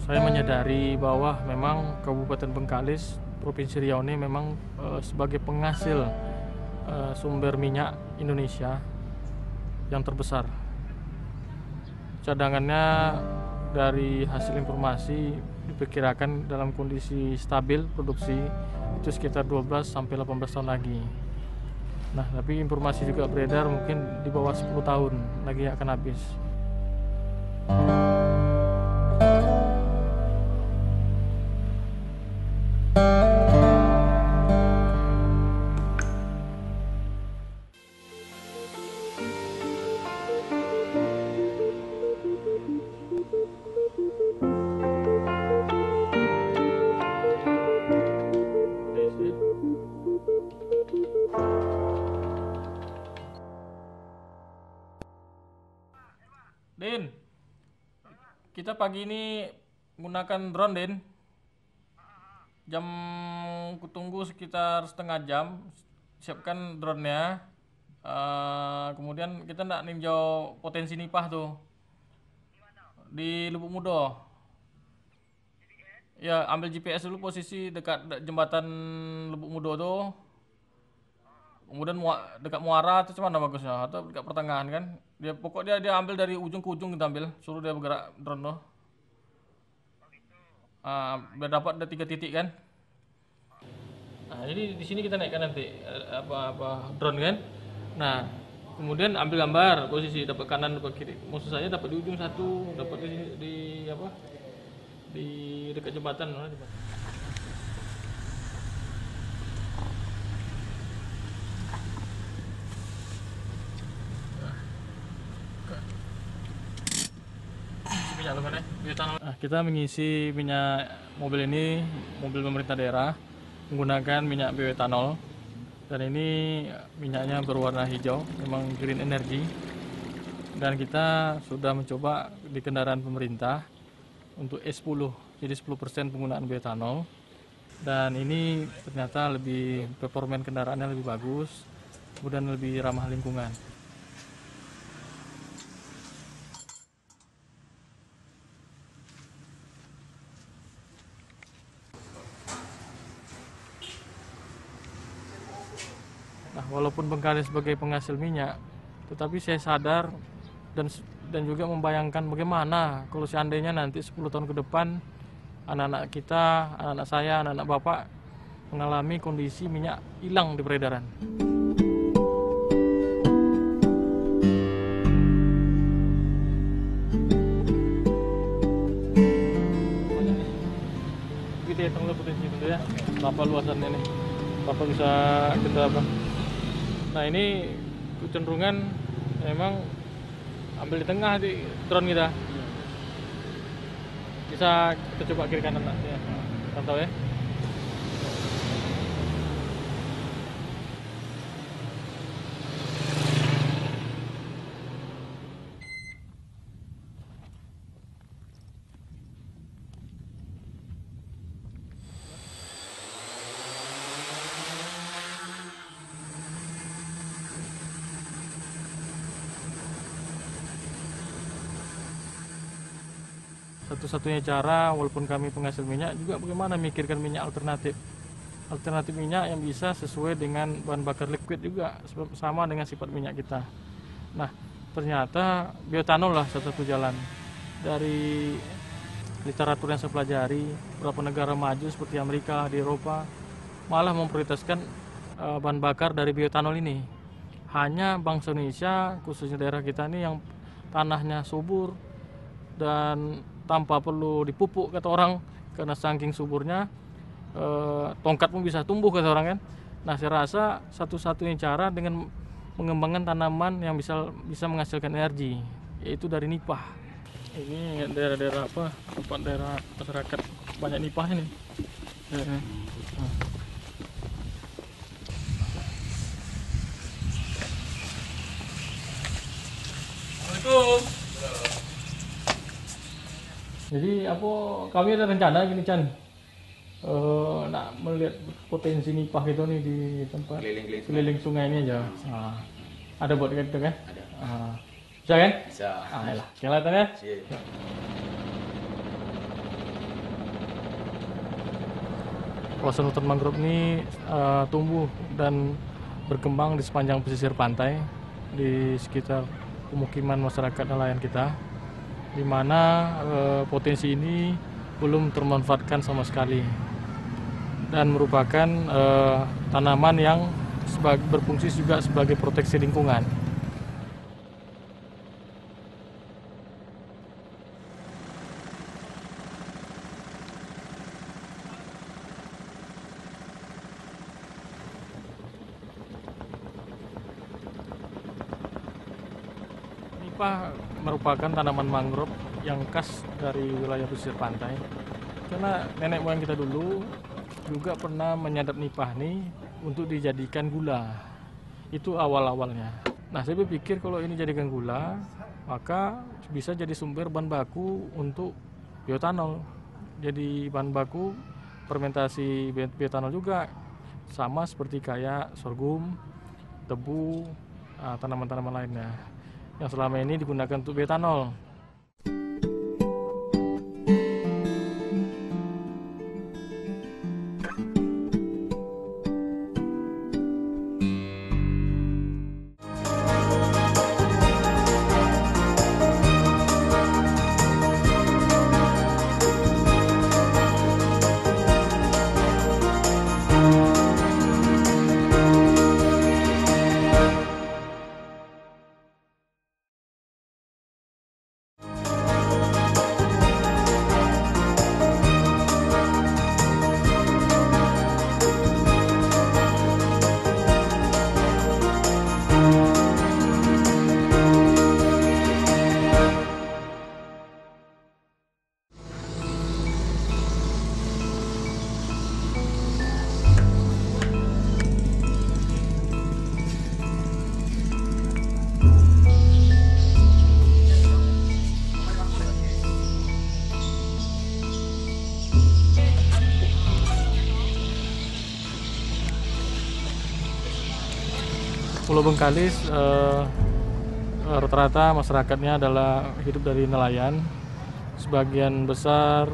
saya menyadari bahwa memang Kabupaten Bengkalis, Provinsi Riau ini memang sebagai penghasil sumber minyak Indonesia yang terbesar. Cadangannya dari hasil informasi diperkirakan dalam kondisi stabil produksi itu sekitar 12 sampai 18 tahun lagi. Nah, tapi informasi juga beredar mungkin di bawah 10 tahun lagi akan habis. Din, kita pagi ini menggunakan drone, Din. Jam kutunggu sekitar setengah jam. Siapkan drone-nya. Kemudian kita nak ninjau potensi nipah tuh di Lubuk Mudo. Ya, ambil GPS dulu posisi dekat jembatan Lubuk Mudo tuh. Kemudian dekat muara itu mana bagusnya? Atau dekat pertengahan kan? Pokoknya dia ambil dari ujung ke ujung kita ambil. Suruh dia bergerak drone tuh. Biar dapat ada 3 titik kan. Nah, jadi di sini kita naikkan nanti apa drone kan. Nah, kemudian ambil gambar posisi dapat kanan dapat kiri. Maksud saya dapat di ujung satu, dapat di apa? Di dekat jembatan. Nah, kita mengisi minyak mobil ini, mobil pemerintah daerah, menggunakan minyak bioetanol. Dan ini minyaknya berwarna hijau, memang green energy. Dan kita sudah mencoba di kendaraan pemerintah untuk E10, jadi 10% penggunaan bioetanol. Dan ini ternyata lebih performan kendaraannya lebih bagus, kemudian lebih ramah lingkungan. Nah, walaupun Bengkalis sebagai penghasil minyak, tetapi saya sadar dan juga membayangkan bagaimana kalau seandainya nanti 10 tahun ke depan anak-anak kita, anak-anak saya, anak-anak bapak mengalami kondisi minyak hilang di peredaran. Kita hitung dulu potensi dulu ya, berapa luasannya nih, berapa bisa kita apa. Nah, ini kecenderungan memang ambil di tengah di drone kita. Bisa kita coba kiri kanan ya. Pantau ya. Satu-satunya cara walaupun kami penghasil minyak juga bagaimana memikirkan minyak alternatif minyak yang bisa sesuai dengan bahan bakar liquid juga sama dengan sifat minyak kita. Nah, ternyata bioetanol lah satu-satu jalan. Dari literatur yang saya pelajari, beberapa negara maju seperti Amerika, di Eropa malah memprioritaskan bahan bakar dari bioetanol ini. Hanya bangsa Indonesia, khususnya daerah kita ini yang tanahnya subur dan tanpa perlu dipupuk kata orang, karena saking suburnya tongkat pun bisa tumbuh kata orang kan. Nah, saya rasa satu-satunya cara dengan mengembangkan tanaman yang bisa menghasilkan energi, yaitu dari nipah. Ini daerah-daerah tempat daerah masyarakat banyak nipah ini. Assalamualaikum. Jadi kami ada rencana gini Chan, nak melihat potensi nipah gitu nih di tempat keliling sungai ini aja. Ada buat gitu kan? Ada. Bisa kan? Bisa. Lah, kelihatan ya? kawasan hutan mangrove ini tumbuh dan berkembang di sepanjang pesisir pantai di sekitar pemukiman masyarakat nelayan kita, di mana potensi ini belum termanfaatkan sama sekali dan merupakan tanaman yang berfungsi juga sebagai proteksi lingkungan. Nipah merupakan tanaman mangrove yang khas dari wilayah pesisir pantai, karena nenek moyang kita dulu juga pernah menyadap nipah nih untuk dijadikan gula. Itu awal-awalnya. Nah, saya berpikir kalau ini jadikan gula, maka bisa jadi sumber bahan baku untuk bioetanol. Jadi bahan baku fermentasi bioetanol juga, sama seperti kayak sorghum, tebu, tanaman-tanaman lainnya yang selama ini digunakan untuk bioetanol. Pulau Bengkalis rata-rata masyarakatnya adalah hidup dari nelayan. Sebagian besar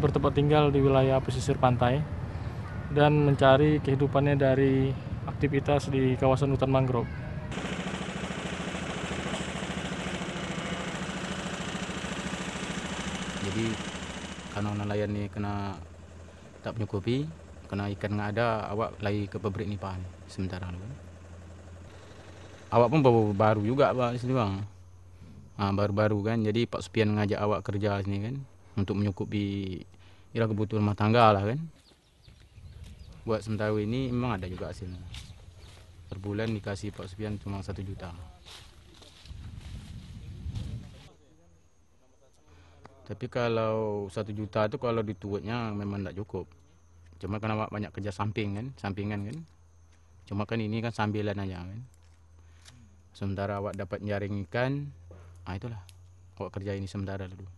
bertempat tinggal di wilayah pesisir pantai dan mencari kehidupannya dari aktivitas di kawasan hutan mangrove. Jadi karena nelayan ini kena tak mencukupi, kena ikan nggak ada, awak lagi ke pabrik nipah sementara kan. Awak pun baru juga Pak sini Bang. Baru-baru kan, jadi Pak Supian ngajak awak kerja sini kan untuk mencukupi kebutuhan rumah tangga lah kan. Buat sementara ini memang ada juga hasilnya. Per bulan dikasih Pak Supian cuma 1 juta. Tapi kalau 1 juta itu kalau dituutnya memang tidak cukup. Cuma karena banyak kerja sampingan kan. Cuma kan ini kan sambilan aja kan. Sementara awak dapat nyaring ikan, itulah awak kerja ini sementara dulu.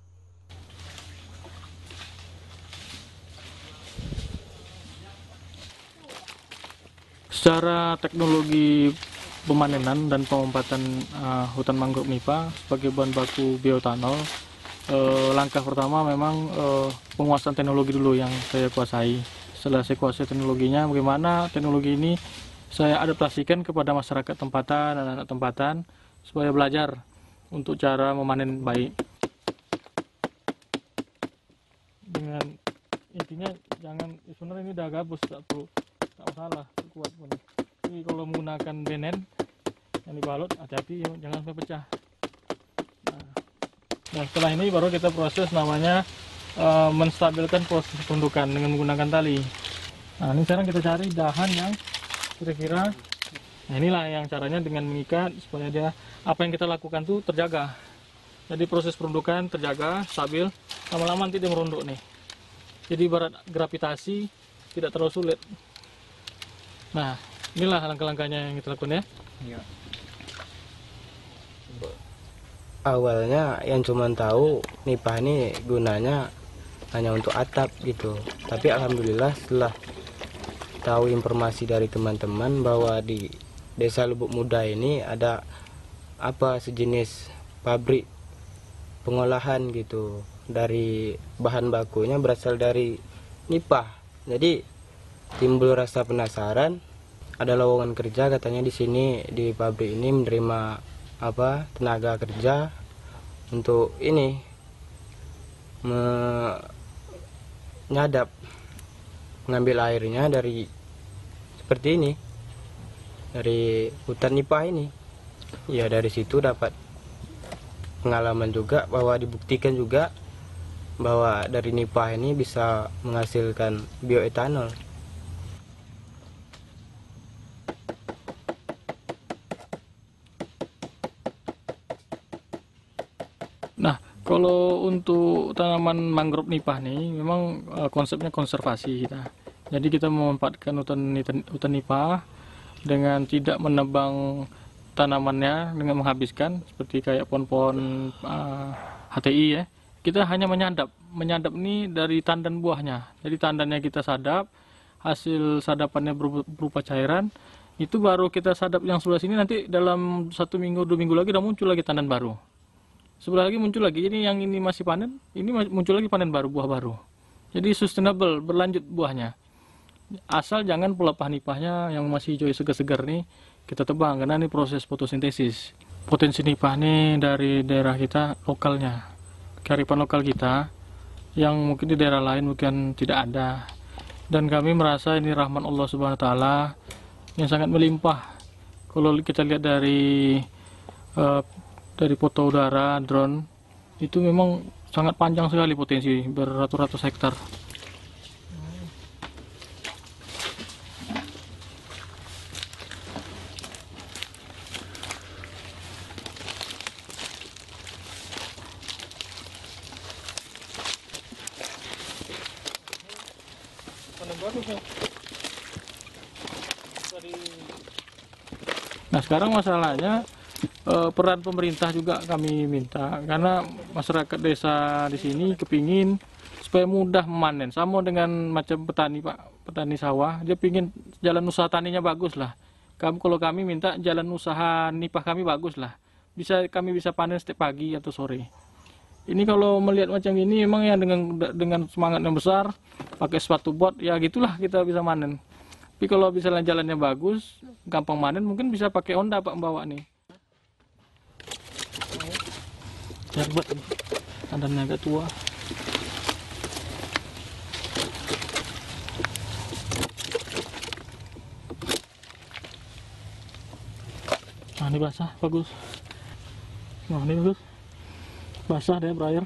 Secara teknologi pemanenan dan pengumpatan hutan mangrove nipah sebagai bahan baku bioetanol, langkah pertama memang penguasaan teknologi dulu yang saya kuasai. Setelah saya kuasai teknologinya, bagaimana teknologi ini saya adaptasikan kepada masyarakat tempatan dan anak tempatan supaya belajar untuk cara memanen baik. Dengan intinya jangan, sebenarnya ini udah gabus, tak masalah, kuat pun. Tapi kalau menggunakan benen yang dibalut, hati-hati jangan sampai pecah. Nah, setelah ini baru kita proses namanya menstabilkan proses peruntukan dengan menggunakan tali. Nah, ini sekarang kita cari dahan yang kira-kira, nah inilah yang caranya dengan mengikat supaya dia apa yang kita lakukan tuh terjaga. Jadi proses peruntukan terjaga, stabil, lama-lama nanti dia merunduk nih. Jadi ibarat gravitasi tidak terlalu sulit. Nah, inilah langkah-langkahnya yang kita lakukan ya. Awalnya yang cuma tahu nipah ini gunanya hanya untuk atap gitu. Tapi alhamdulillah setelah tahu informasi dari teman-teman bahwa di Desa Lubuk Muda ini ada sejenis pabrik pengolahan gitu, dari bahan bakunya berasal dari nipah. Jadi timbul rasa penasaran, ada lowongan kerja katanya di sini di pabrik ini menerima tenaga kerja untuk ini menyadap, mengambil airnya dari seperti ini, dari hutan nipah ini. Ya dari situ dapat pengalaman juga, bahwa dibuktikan juga bahwa dari nipah ini bisa menghasilkan bioetanol. Nah, kalau untuk tanaman mangrove nipah nih, memang konsepnya konservasi kita. Jadi kita memanfaatkan hutan nipah dengan tidak menebang tanamannya dengan menghabiskan, seperti kayak pohon-pohon HTI ya. Kita hanya menyadap ini dari tandan buahnya. Jadi tandannya kita sadap, hasil sadapannya berupa cairan, itu baru kita sadap yang sebelah sini, nanti dalam 1 minggu 2 minggu lagi udah muncul lagi tandan baru. Sebelah lagi muncul lagi, jadi yang ini masih panen, ini muncul lagi panen baru, buah baru. Jadi sustainable, berlanjut buahnya. Asal jangan pelepah nipahnya yang masih hijau segar-segar nih kita tebang, karena ini proses fotosintesis. Potensi nipah nih dari daerah kita lokalnya, kearifan lokal kita, yang mungkin di daerah lain mungkin tidak ada. Dan kami merasa ini rahmat Allah Subhanahu wa Ta'ala yang sangat melimpah. Kalau kita lihat dari foto udara drone, itu memang sangat panjang sekali, potensi beratus-ratus hektar. Nah sekarang masalahnya peran pemerintah juga kami minta, karena masyarakat desa di sini kepingin supaya mudah memanen, sama dengan macam petani Pak, petani sawah, dia pingin jalan usaha taninya bagus lah. Kalau kami minta jalan usaha nipah kami bagus lah, kami bisa panen setiap pagi atau sore. Ini kalau melihat macam ini memang ya dengan semangat yang besar, pakai sepatu bot ya gitulah kita bisa manen. Tapi kalau misalnya jalannya bagus, gampang manen, mungkin bisa pakai Honda Pak membawa nih. Hebat, tandannya agak tua. Nah ini basah, bagus. Nah ini bagus, basah deh berair.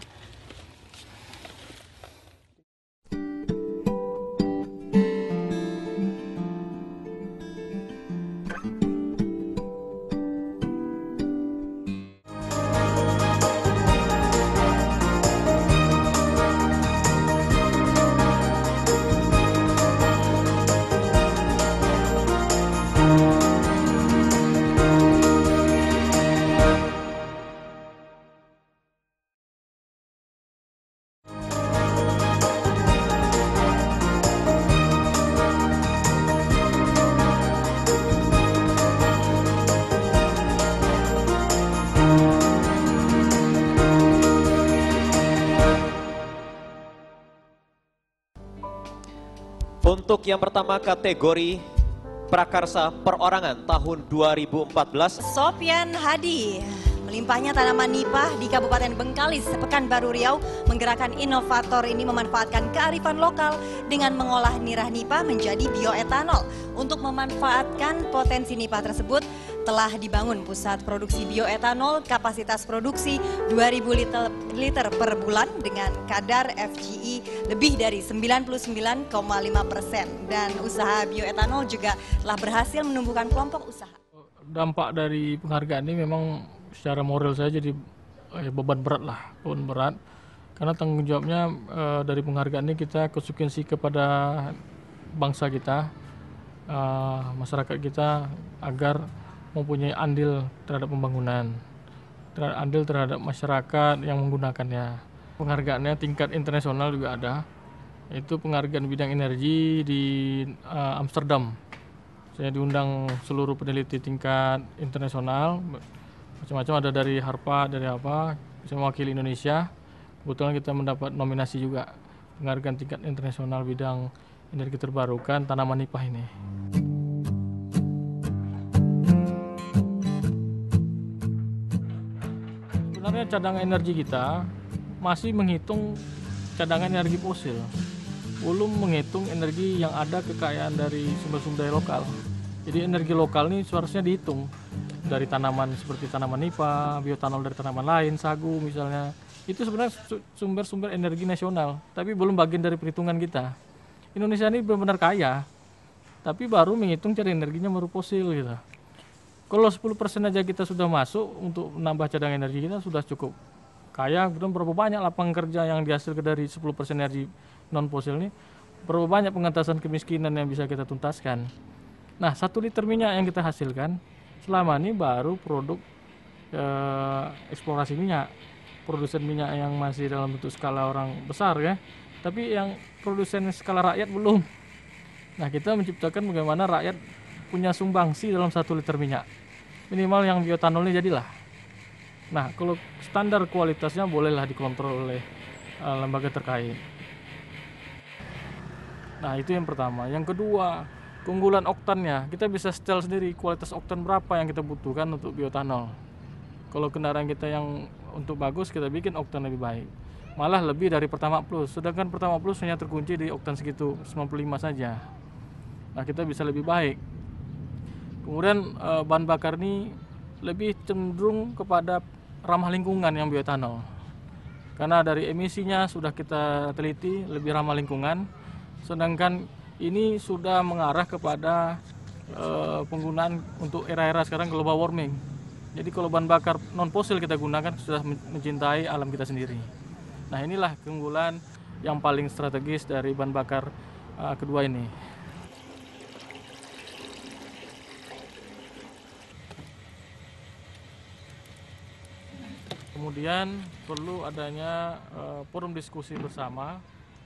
Untuk yang pertama kategori prakarsa perorangan tahun 2014. Sopyan Hadi. Melimpahnya tanaman nipah di Kabupaten Bengkalis, Pekanbaru Riau menggerakkan inovator ini memanfaatkan kearifan lokal dengan mengolah nirah nipah menjadi bioetanol. Untuk memanfaatkan potensi nipah tersebut telah dibangun pusat produksi bioetanol kapasitas produksi 2000 liter per bulan dengan kadar FGI lebih dari 99,5%. Dan usaha bioetanol juga telah berhasil menumbuhkan kelompok usaha. Dampak dari penghargaan ini memang secara moral saya jadi beban berat lah, beban berat. Karena tanggung jawabnya dari penghargaan ini kita konsekuensi kepada bangsa kita, masyarakat kita agar mempunyai andil terhadap pembangunan, andil terhadap masyarakat yang menggunakannya. Penghargaannya tingkat internasional juga ada, itu penghargaan bidang energi di Amsterdam. Saya diundang seluruh peneliti tingkat internasional, macam-macam, ada dari Harvard, dari apa, bisa mewakili Indonesia. Kebetulan kita mendapat nominasi juga penghargaan tingkat internasional bidang energi terbarukan tanaman nipah ini. Sebenarnya cadangan energi kita masih menghitung cadangan energi fosil, belum menghitung energi yang ada kekayaan dari sumber-sumber lokal. Jadi energi lokal ini seharusnya dihitung dari tanaman seperti tanaman nipah, bioetanol dari tanaman lain, sagu misalnya. Itu sebenarnya sumber-sumber energi nasional, tapi belum bagian dari perhitungan kita. Indonesia ini benar-benar kaya, tapi baru menghitung cari energinya baru fosil gitu. Kalau 10% aja kita sudah masuk untuk menambah cadangan energi kita sudah cukup kaya. Kemudian berapa banyak lapangan kerja yang dihasilkan dari 10% energi non fosil ini, berapa banyak pengentasan kemiskinan yang bisa kita tuntaskan. Nah, 1 liter minyak yang kita hasilkan selama ini baru produk eksplorasi minyak, produsen minyak yang masih dalam bentuk skala orang besar ya, tapi yang produsen skala rakyat belum. Nah, kita menciptakan bagaimana rakyat punya sumbangsi dalam 1 liter minyak, minimal yang bioetanolnya jadilah. Nah, kalau standar kualitasnya bolehlah dikontrol oleh lembaga terkait. Nah, itu yang pertama. Yang kedua, keunggulan oktannya. Kita bisa setel sendiri kualitas oktan berapa yang kita butuhkan untuk bioetanol. Kalau kendaraan kita yang untuk bagus, kita bikin oktan lebih baik. Malah lebih dari Pertamax Plus. Sedangkan Pertamax Plus hanya terkunci di oktan segitu 95 saja. Nah, kita bisa lebih baik. Kemudian bahan bakar ini lebih cenderung kepada ramah lingkungan yang bioetanol. Karena dari emisinya sudah kita teliti lebih ramah lingkungan. Sedangkan ini sudah mengarah kepada penggunaan untuk era-era sekarang global warming. Jadi kalau bahan bakar non fosil kita gunakan sudah mencintai alam kita sendiri. Nah, inilah keunggulan yang paling strategis dari bahan bakar kedua ini. Kemudian perlu adanya forum diskusi bersama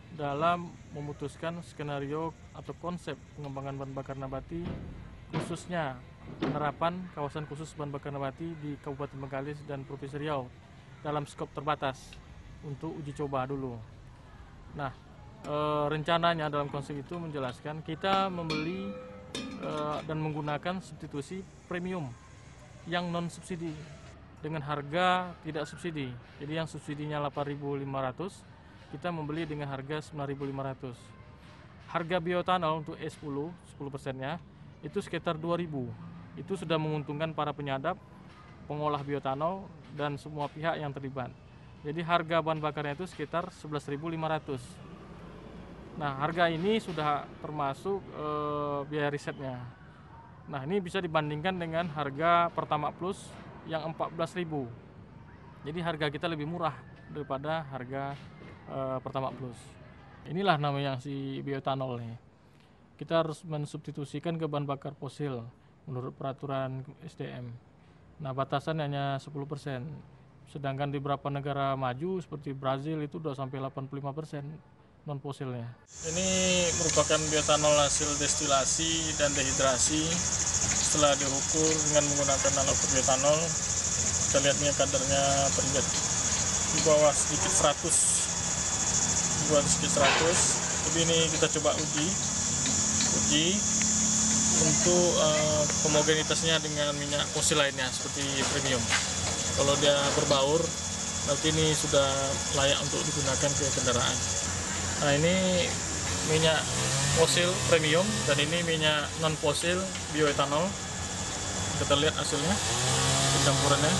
dalam memutuskan skenario atau konsep pengembangan bahan bakar nabati, khususnya penerapan kawasan khusus bahan bakar nabati di Kabupaten Bengkalis dan Provinsi Riau dalam skop terbatas untuk uji coba dulu. Nah, rencananya dalam konsep itu menjelaskan kita membeli dan menggunakan substitusi premium yang non subsidi dengan harga tidak subsidi. Jadi yang subsidinya 8.500, kita membeli dengan harga 9.500. Harga bioetanol untuk E10, 10%-nya itu sekitar 2.000. Itu sudah menguntungkan para penyadap, pengolah bioetanol dan semua pihak yang terlibat. Jadi harga bahan bakarnya itu sekitar 11.500. Nah, harga ini sudah termasuk biaya risetnya. Nah, ini bisa dibandingkan dengan harga Pertamax Plus yang 14.000. Jadi harga kita lebih murah daripada harga Pertamax Plus. Inilah namanya si bioetanol nih. Kita harus mensubstitusikan ke bahan bakar fosil menurut peraturan SDM. Nah, batasan hanya 10%. Sedangkan di beberapa negara maju seperti Brazil itu udah sampai 85% non fosilnya. Ini merupakan bioetanol hasil destilasi dan dehidrasi. Setelah diukur dengan menggunakan nanometer bioetanol, kita lihat nih kadarnya terlihat di bawah sedikit 100. Tapi ini kita coba uji untuk homogenitasnya dengan minyak fosil lainnya seperti premium. Kalau dia berbaur, berarti ini sudah layak untuk digunakan ke kendaraan. Nah, ini minyak fosil premium dan ini minyak non fosil bioetanol. Kita lihat hasilnya, campurannya.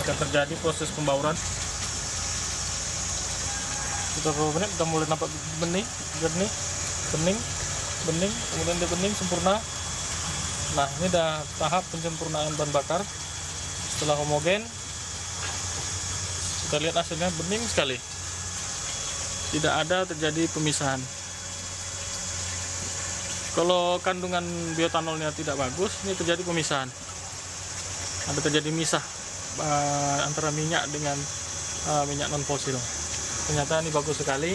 Akan terjadi proses pembauran. Sudah beberapa menit sudah mulai nampak bening, kemudian dia bening sempurna. Nah, ini dah tahap penyempurnaan bahan bakar. Setelah homogen, kita lihat hasilnya bening sekali. Tidak ada terjadi pemisahan. Kalau kandungan bioetanolnya tidak bagus, ini terjadi pemisahan. Ada terjadi misah antara minyak dengan minyak non fosil. Ternyata ini bagus sekali.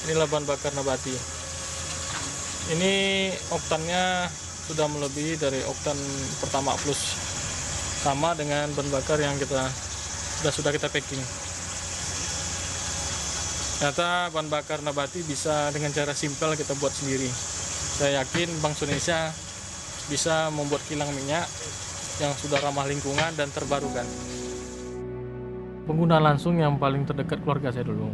Inilah bahan bakar nabati. Ini oktannya sudah melebihi dari oktan Pertamax Plus sama dengan bahan bakar yang sudah kita packing. Ternyata bahan bakar nabati bisa dengan cara simpel kita buat sendiri. Saya yakin Bank Indonesia bisa membuat kilang minyak yang sudah ramah lingkungan dan terbarukan. Pengguna langsung yang paling terdekat keluarga saya dulu.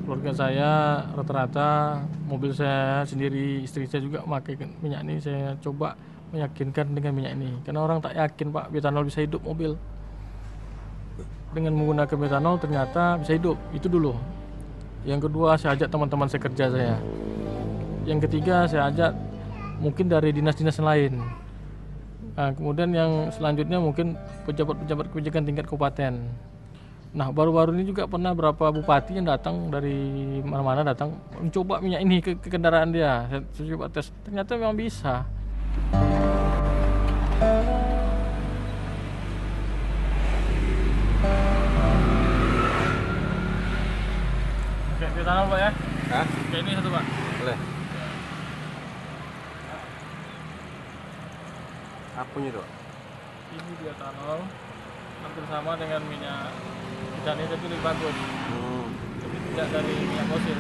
Keluarga saya rata-rata mobil saya sendiri, istri saya juga memakai minyak ini. Saya coba meyakinkan dengan minyak ini, karena orang tak yakin Pak bioetanol bisa hidup mobil. Dengan menggunakan bioetanol ternyata bisa hidup, itu dulu. Yang kedua, saya ajak teman-teman saya kerja saya. Yang ketiga, saya ajak mungkin dari dinas-dinas lain. Nah, kemudian yang selanjutnya mungkin pejabat-pejabat kebijakan tingkat kabupaten. Nah, baru-baru ini juga pernah berapa bupati yang datang dari mana-mana datang mencoba minyak ini ke kendaraan dia. Saya coba tes, ternyata memang bisa. Oke, bioetanol Pak ya? Hah? Oke, ini satu Pak. Boleh. Apanya tuh? Ini bioetanol hampir sama dengan minyak kita ini, tapi lebih bagus. Tapi tidak dari minyak fosil.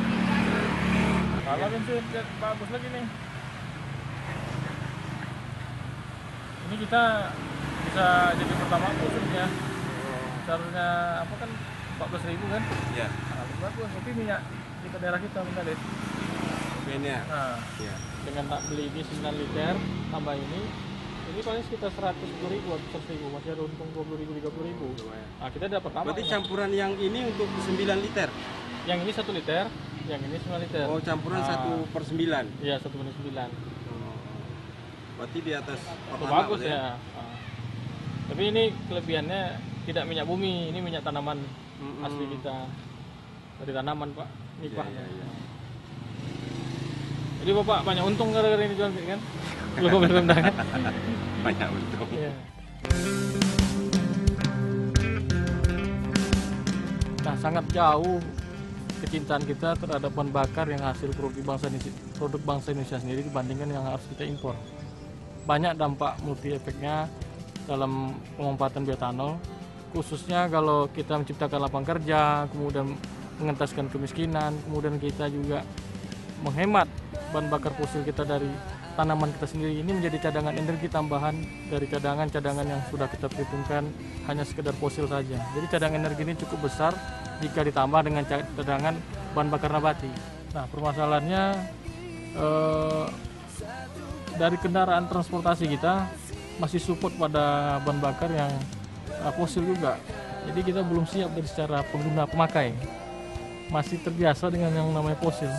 Kalau bensin bagus lagi nih. Ini kita bisa jadi pertama khususnya. Seharusnya apa kan 14.000 kan? Iya. Nah, bagus, tapi minyak di daerah kita Bengkalis. Ini ya. Nah, Iya. dengan tak beli ini 9 liter tambah ini paling sekitar 110.000 atau 100.000, masih ada untung 20.000 30.000. Nah, kita dapat tambah. Berarti campuran yang ini untuk 9 liter. Yang ini 1 liter, yang ini 9 liter. Oh, campuran 1/9. Iya, 1/9. Berarti di atas Itu bagus ya. Tapi ini kelebihannya tidak minyak bumi, ini minyak tanaman asli kita. Dari tanaman Pak, nipah. Iya. Jadi Bapak banyak untung gara-gara ini jual kan? Kalau benar-benar kan? Banyak untung. Iya. Nah, sangat jauh kecintaan kita terhadap bahan bakar yang hasil produk bangsa Indonesia sendiri dibandingkan yang harus kita impor. Banyak dampak multi efeknya dalam pemanfaatan bioetanol, khususnya kalau kita menciptakan lapangan kerja, kemudian mengentaskan kemiskinan, kemudian kita juga menghemat bahan bakar fosil kita dari tanaman kita sendiri. Ini menjadi cadangan energi tambahan dari cadangan-cadangan yang sudah kita perhitungkan hanya sekedar fosil saja. Jadi cadangan energi ini cukup besar jika ditambah dengan cadangan bahan bakar nabati. Nah, permasalahannya dari kendaraan transportasi kita masih support pada bahan bakar yang fosil juga. Jadi kita belum siap dari secara pengguna pemakai. Masih terbiasa dengan yang namanya fosil.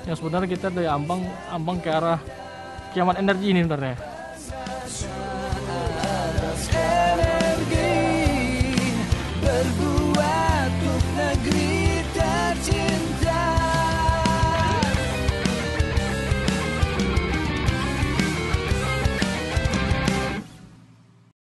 Yang sebenarnya kita dari ambang ke arah kiamat energi ini sebenarnya. Berbuat untuk negeri.